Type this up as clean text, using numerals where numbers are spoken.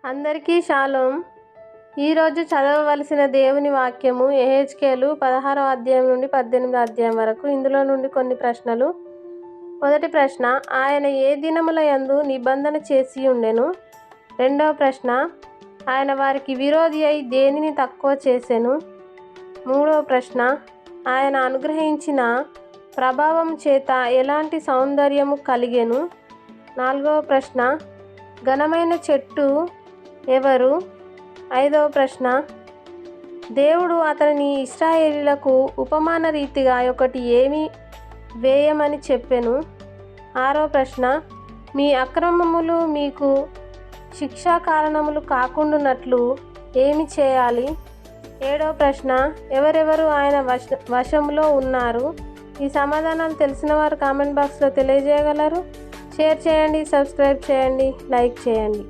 అందరికీ షాలోం. ఈరోజు చదవవలసిన దేవుని వాక్యము యెహెజ్కేలు 16వ అధ్యాయం నుండి 18వ అధ్యాయం వరకు. ఇందులో నుండి కొన్ని ప్రశ్నలు. మొదటి ప్రశ్న, ఆయన ఏ దినముల యందు నిబంధన చేసి ఉండెను? రెండవ ప్రశ్న, ఆయన వారికి విరోధి అయి దేనిని తక్కువ చేసెను? మూడవ ప్రశ్న, ఆయన అనుగ్రహించిన ప్రభావం చేత ఎలాంటి సౌందర్యము కలిగెను? నాలుగవ ప్రశ్న, ఘనమైన చెట్టు ఎవరు? ఐదవ ప్రశ్న, దేవుడు అతనిని ఇశ్రాయేలీయులకు ఉపమాన రీతిగా ఒకటి ఏమి వేయమని చెప్పెను? ఆరవ ప్రశ్న, మీ అక్రమములు మీకు శిక్షా కారణములు కాకుండానట్లు ఏమి చేయాలి? ఏడవ ప్రశ్న, ఎవరెవరు ఆయన వశంలో ఉన్నారు? ఈ సమాధానాలు తెలిసిన వారు కామెంట్ బాక్స్లో తెలియజేయగలరు. షేర్ చేయండి, సబ్స్క్రైబ్ చేయండి, లైక్ చేయండి.